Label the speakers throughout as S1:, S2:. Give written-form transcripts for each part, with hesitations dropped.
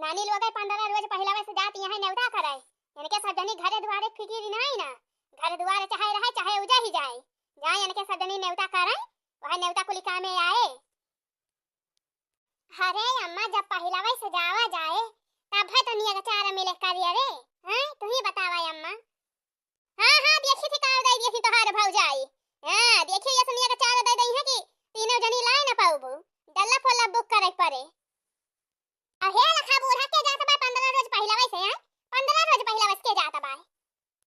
S1: नानी लोग 15 रोज पहिला से जाती है नेवता करे इनके सब जनी घरे दुआरे फिकिर नहीं ना घर दुआरे चाहे रहे चाहे उजा ही जाए जाए इनके सब जनी नेवता करे वह नेवता कुली कामे आए। अरे अम्मा जब पहिला से जावा जाए तब है तो निया चार मिले करिए रे हैं तू ही बतावा अम्मा। हां हां देखी थी का दे देखी तोहार भौजाई हां देखिए ये सुनिया का चार दे दई है कि तीनों जनी लाए ना पाऊबू डल्ला फोला बुक करे पड़े अहे लखा बूढ़ा के जात बा 15 रोज पहिला से हैं 15 रोज पहिला के जात बा।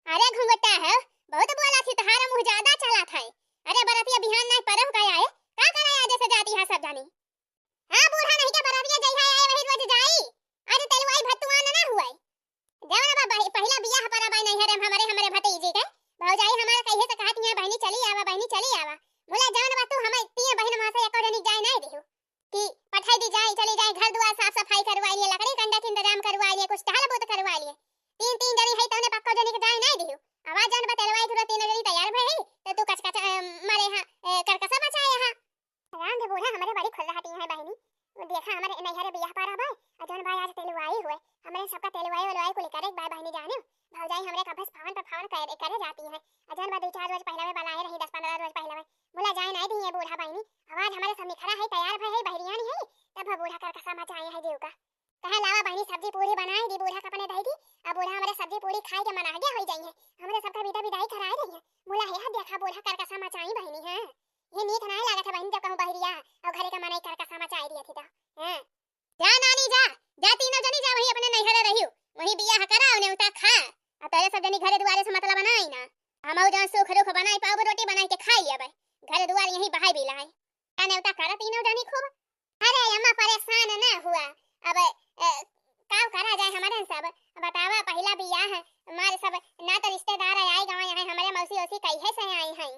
S1: अरे घुंघटा है बहुत बोला थी तोहार मुंह ज्यादा चला था। अरे बरतिया बिहान नहीं परम का आए का करे आज से जाती है सब जानी। हां बूढ़ा नहीं के बरतिया जई है आए वही रोज जाई आज तेलवाई भतुआन ना हुए जवन बाबा पहिला बियाह पर बाई नहीं है हमारे भतीजी के भौजाई हमारा कहिए से कहती है बहनी चली आवा बोला जवन बा तू हमें तीन बहन मां से एको जनी जाए नहीं देहु कि पठाई दी जाए चली जाए घर द्वार साफ सफाई करवा लिए लकड़ी कंडा के इंतजाम करवा लिए कुछ टहल बोत करवा लिए तीन तीन जनी है तने पक्को जनी के जाए नहीं देहु आवाज जवन बतलवाई तुरंत तीन जनी तैयार भई तो तू कचकच मारे हां करकसा बचाए हां राम दे बोला हमारे बड़ी खुल रहती है बहनी देखा हमारे नैहरे बियाह पारा भाई अजन भाई आज तेलवाई हुए हमारे सबका तेलवाई को लेकर एक बार बहनी जाने भौजाई हमरे का बस फावन पर फावन करे जाती है अजन बा 2-4 रोज पहले में बनाए रही 10-15 रोज पहले में बोला जाए नहीं दी है बूढ़ा बहनी आवाज हमारे सामने खड़ा है तैयार भई है बहरिया नहीं है तब बूढ़ा कर कसा मचाए है जीव का कहे लावा बहनी सब्जी पूरी बनाए दी बूढ़ा कपने दई दी अब बूढ़ा हमारे सब्जी पूरी खाए के मना गया हो जाई है हमारे सबका विदा विदाई कराए रही है बोला है देखा बूढ़ा कर कसा मचाई बहनी है ये नीक नहीं लागत है बहनी जब कहूं बहरिया और घरे का मनाई कर कसा मचाई दिया थी तो हैं जा नानी जा तीनों जनी जा वही अपने नैहरे रहियो वही बियाह कराओ ने उता खा अब तेरे सब जनी घरे दुआरे से मतलब बनाई ना हमहु जन सुख रुख बनाई पाव रोटी बनाई के खाई लेबै घर दुआर यही बहाई भी लाए काने उता कर तीनों जनी खूब। अरे अम्मा परेशान ना हुआ अब काव करा जाए हमारे सब बतावा पहला बियाह है हमारे सब ना तो रिश्तेदार आए गांव यहाँ हमारे मौसी ओसी कहिए से आई हैं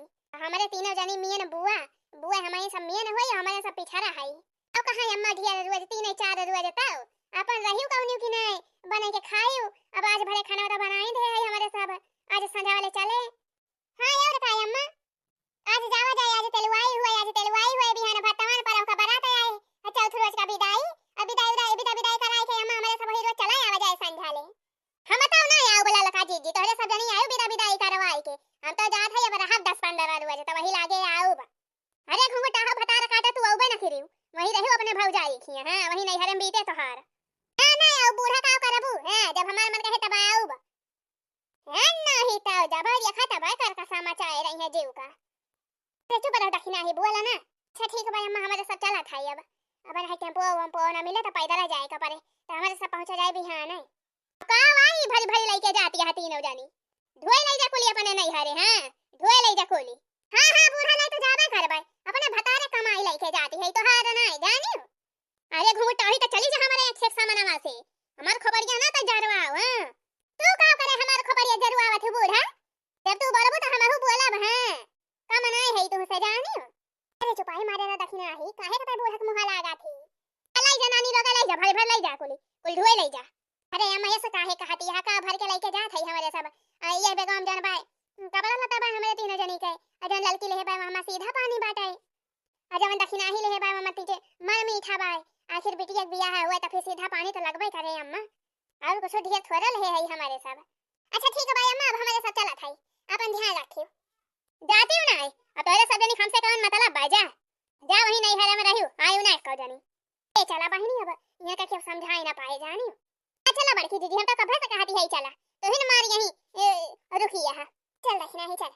S1: हमारे तीनों जनी मियन बुआ हमारे सब मियन होई हमारे सब पिछड़ा है अब कहां अम्मा ढिया रोज 3-4 रोज ताऊ अपन रहियो कहनियो कि नहीं बने के खाइयो अब आज भले खाना तो बनाई दे है हमारे सब आज संध्या वाले चले। हां और का अम्मा आज जावा जाए आज तेलवाई हुए बिहान भतवान पर का बारात आए चौथ रोज का विदाई अब विदाई कराई के अम्मा हमारे सब ही रोज चला आवा जाए संध्या ले हम तो ना आओ बोला लका जी तोरे सब जनी आयो विदाई करवाई के हम तो जात है अब रहा 10-15 रोज तो वही लागे आओ। अरे घुंघटा हो भतार काटा तू आउबे ना फिरियो वही रहियो अपने भौजाई खिया हां वही नहीं हरम बीते तोहार ना आओ बूढ़ा का करबू हां जब हमार मन कहे तब आओ हां नहीं तो जब ये खाता बा कर का समाचार रही है जीव का ते चुप रहो दखिना ही बोला ना अच्छा ठीक भाई अम्मा हमारे सब चला था अब है टेम्पो ना मिले तो पैदल जाए का परे तो हमारे सब पहुंच जाए बिहान है का आई भरी लेके जाती है तीनों जानी धोए ले जा कोली अपने नहीं हरे हां धोए ले जा कोली हां बूढ़ा नहीं तो जाबे करबे अपने भतारे कमाई लेके जाती है तो हार नहीं जानी। अरे घुंघटा ही तो चली जा हमारे एक सामनवा से हमार खबरिया ना तो जरवाओ हां तू का करे हमार खबरिया जरवावत है बूढ़ा जब तू बरबो तो हमहु बोलब हां का मनाई है तू से जानी। अरे चुपाई मारे ना दखिना ही काहे का बूढ़ा के मुंह लागा थी लाई जा नानी लगा लाई जा भर लाई जा कुल धोए लाई जा। अरे अम्मा ये से काहे कहती है का भर के लेके जात है हमारे सब ये बेगम जन भाई कबरा लता बा हमारे तीनों जनी के अजन ललकी लेहे बा मामा सीधा पानी बाटे अजन दखिना ही लेहे बा मामा तीजे मर मीठा बा आखिर बिटिया के बियाह हुआ तो फिर सीधा पानी तो लगबे करे अम्मा और कुछ ढेर थोड़ा ले है हमारे सब। अच्छा ठीक है भाई अम्मा अब हमारे सब चला था अपन ध्यान रखियो जाती हूं ना अब तोरे सब जनी हमसे कौन मतलब बा जा वही नहीं हरे में रहियो आयु ना को जनी ए चला बहिनी अब यहां का क्यों समझाई ना पाए जानी चला बड़की दीदी हम तो कब से कहती है चला तो ही मार यही रुकी है चल दखिना ही चल।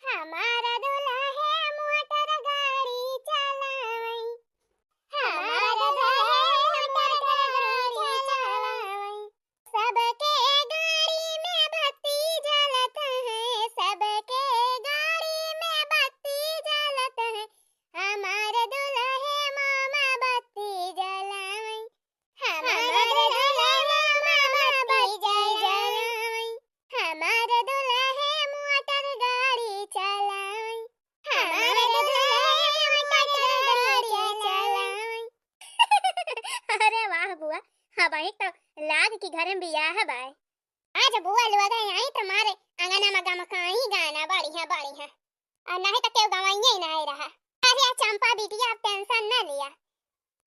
S1: हमारा दूल्हा है मोटर गाड़ी चलावई हमारा दूल्हा है मोटर गाड़ी चलावई सबके गाड़ी में बत्ती जलत है सबके गाड़ी में बत्ती जलत है हमारा दूल्हा है मामा बत्ती जलावई हमारा दूल्हा है मामा बत्ती जलावई हमारा दूल्हा है मोटर गाड़ी चलावई हमारा दूल्हा है मोटर गाड़ी चलावई। अरे वाह बुआ हां भाई तो लाग की घर में बियाह है भाई आज बुआ लोग आई तुम्हारे अंगना में गमकाई गाना बढ़िया और नहीं तो क्यों गवाइए ही नहीं रहा। अरे चंपा बिटिया आप टेंशन ना लिया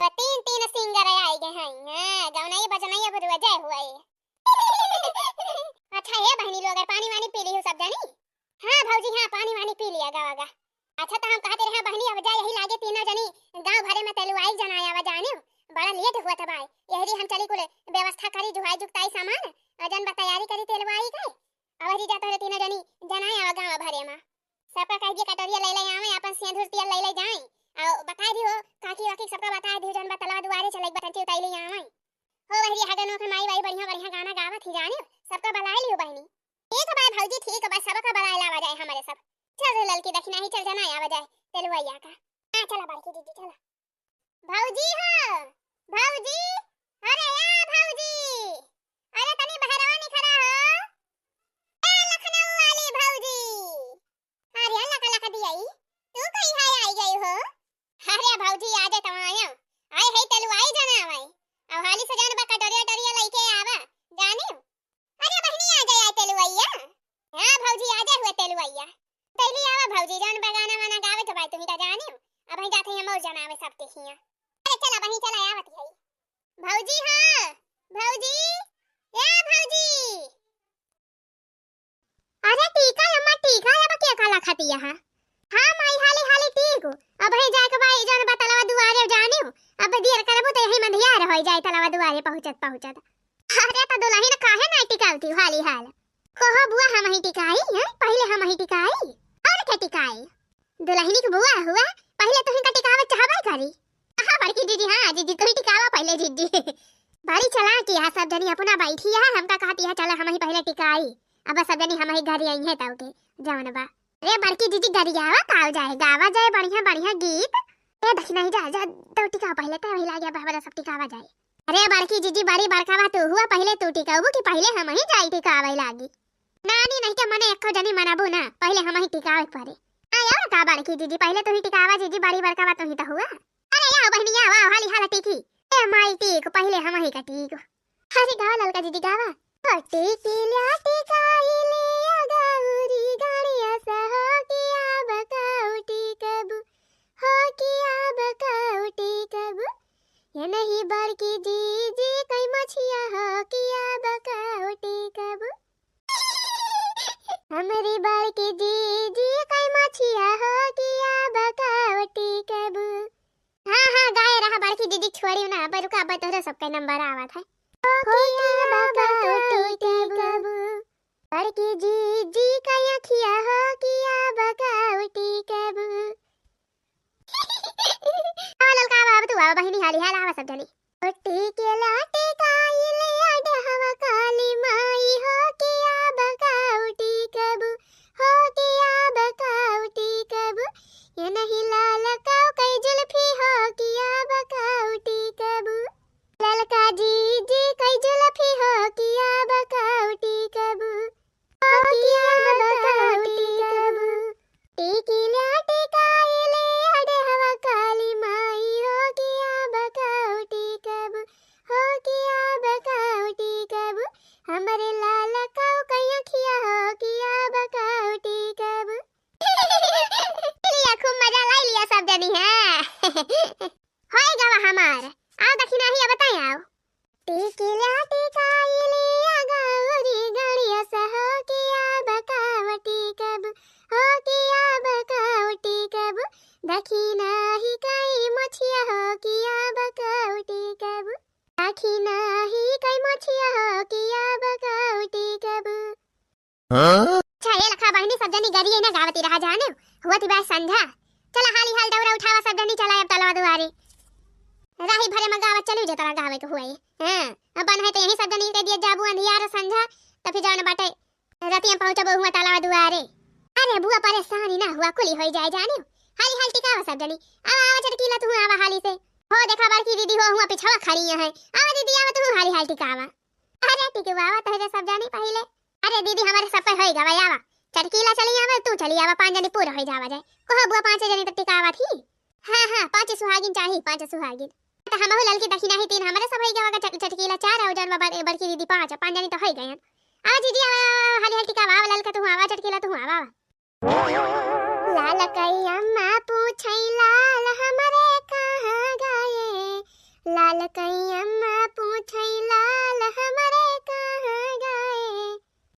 S1: 3 सिंगर आए हैं। हां गवनाई बजनाई अब रुआ हुआ है। अच्छा ये बहनी लोग अगर पानी वानी पी ली हो सब जानी। हां भौजी हां पानी वानी पी लिया गावागा। अच्छा तो हम कहते रहे बहनी अब जा यही लागे तीनों जनी गांव भरे में तेलुआई जनाया आवा जाने बड़ा लेट हुआ था भाई। यही हम चली कुल व्यवस्था करी जुहाई जुगताई सामान अजन बा तैयारी करी तेलुआई के अवरी जात रहे तीनों जनी जनाया आवा गांव भरे में सबका कह दिया कटोरिया ले ले आवे अपन सिंदूर तेल ले ले जाए और बता दियो काकी वाकी सबका बता दियो जन बा तलवा दुआरे चले बटन उताई ले आवे हो वही हगनो के माई भाई बढ़िया बढ़िया गाना गावत ही जाने सबका बुला लियो बहनी। ठीक है भाई भौजी ठीक है बस सबका बुला लावा जाए हमारे सब। चल रे ललकी दक्षिणा ही चल जाना आवा जाए तेलुआइया का। हां चला बड़की दीदी चला। भौजी हो भौजी अरे या भौजी अरे तनी बहरवा खड़ा हो ए लखनऊ वाली भौजी। अरे लका लका दी आई तू कहीं है आई गई हो। अरे भौजी आ जा तवा आया आए है तेलुआई जाना आवे अब हाली से जान बा कटोरिया टोरिया लेके आवा जाने। अरे बहनी आ जा तेलुआइया। हां भौजी आ जा हुआ तेलुआइया तैली आवा भौजी जान बगाना वाना गावे तो भाई तुम ही जाने अब हम जाते हैं और जनावे सब देखिया। अरे चला बही चला आवत है भौजी। हां भौजी ए भौजी अरे टीका अम्मा टीका अब क्या काला खाती है। हां माई हाली हाली ठीक अब है जाके भाई जान बतलवा दुआरे जाने अब देर करबो तो यही मंधिया रह जाए तलवा दुआरे पहुंचत। अरे तो दुल्हन काहे ना टिकावती हाली हाल कहो बुआ हम ही टिकाई है पहले हम ही टिकाई और क्या टिकाई दुल्हनी की बुआ हुआ पहले तो ही टिकावे चाहबा करी। हां बड़की दीदी हां दीदी तो ही टिकावा पहले दीदी बड़ी चला की है सब जनी अपना बैठी है हमका कहती है चलो हम ही पहले टिकाई अब सब जनी हम ही घर आई है ताऊ के जवन बा। रे बड़की दीदी गरियावा काव जाए गावा जाए बढ़िया बढ़िया गीत ए दक्षिणा ही जा तो टिका पहले तो वही लागे बाबा सब टिकावा जाए। अरे बड़की दीदी बड़ी बड़कावा तू हुआ पहले तू टिकाऊ कि पहले हम ही जाई टिकावे लागी नानी नहीं के मने एको जनी मनाबू ना पहले हम ही टिकावे पड़े। आया का बड़की दीदी पहले तो ही टिकावा दीदी बड़ी बड़कावा तो ही तो हुआ। अरे या बहनिया वाह हाली हाल टिकी ए माई टिक पहले हम ही का टिक। अरे गावा ललका दीदी गावा टिकी ल्या टिकाई ले अगाउरी गाड़िया सहो किया बकाऊ टिकबू हो किया बकाऊ टिकबू ये नहीं बड़की दीदी कई मछिया हो किया बकाऊ टिकबू हमारी बड़की दीदी कई मछिया हो किया बकाऊ टिकबू। हां हां गाय रहा बड़की दीदी छोड़ी ना पर रुका अब तोरा सबका नंबर आवत है हो किया बकाऊ टिकबू बड़की दीदी कई अखिया हो किया बकाऊ टिकबू। ललका बाबू तू आवा बहिनी हाली हाल आवा सब जनी टिके लाटे काई ले अडहवा काली माई हो किया बकाऊ टिकबू हो किया बकाऊ टिकबू ये नहीं लाल काऊ कई जुल्फी हो किया बकाऊ टिकबू ललका जी जी कई जुल्फी हो किया बकाऊ टिकबू हो किया बकाऊ टिकबू टिकी लाटे काई ले अडहवा काली माई हो किया बकाऊ टिकबू हो किया बकाऊ टिकबू हमरे लाल काऊ कई अखिया हो किया बकाऊ टिकबू। लिया खूब मजा ला लिया सब जनी है होए गावा हमार आओ दक्षिणा ही बताई आओ टिकी लाटे काई ले अगाउरी गाड़िया सहो किया बकाऊ टिकबू हो किया बकाऊ टिकबू दक्षिणा ही कई मछिया हो किया बकाऊ टिकबू दक्षिणा ही कई मछिया हो किया बकाऊ टिकबू। अच्छा ये लखा बहनी सब जनी गरी ना गावती रहा जाने हुआती बाय संध्या चला हाली हाल दौरा उठावा सब जनी चला अब तलवा दुआरे राही भरे में गावत चली जे तला गावे के हुए। हां अपन है तो यही सब जनी के दिए जाबू अंधियार संध्या त फिर जान बाटे रतिया पहुंचबो हुआ तलवा दुआरे। अरे बुआ परेशानी ना हुआ कुली होई जाए जाने हाली हाल टिकावा सब जनी आवा चटकीला तू आवा हाली से हो देखा बड़की दीदी हो हुआ पिछवा खड़ी है आवा दीदी आवा तू हाली हाल टिकावा। अरे टिकवावा तो सब जानी पहले अरे दीदी हमारे सब पे होई गवा आवा चटकीला चली आवा तू चली आवा पांच जनी पूरा होई जावा जाए कहो बुआ पांच जनी तक टिकावा थी। हां हां पांच सुहागिन चाहिए पांच सुहागिन तो हम हो ललकी दक्षिणा ही तीन हमारे सब होई गवा चटकीला चार और जन बड़की दीदी पांच जनी तो होई गयन। आ दीदी आवा हाली हाल टिकावा ललका तू आवा चटकीला तू आवा लाल कई अम्मा पूछई लाल हमरे कहां गए लाल कई अम्मा पूछई लाल हमरे कहाँ गए।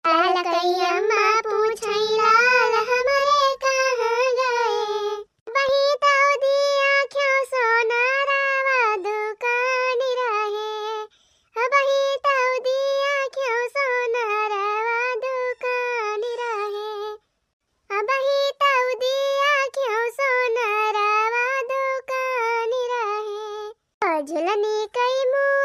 S1: लाल कई अम्मा पूछई लाल हमरे कहाँ गए। बही ताऊ आँखों सोनारावा दुकान रहे। बही ताऊ आँखों सोनारावा दुकान रहे। बही ताऊ आँखों सोनारावा दुकान रहे। झुलनी कई मुँह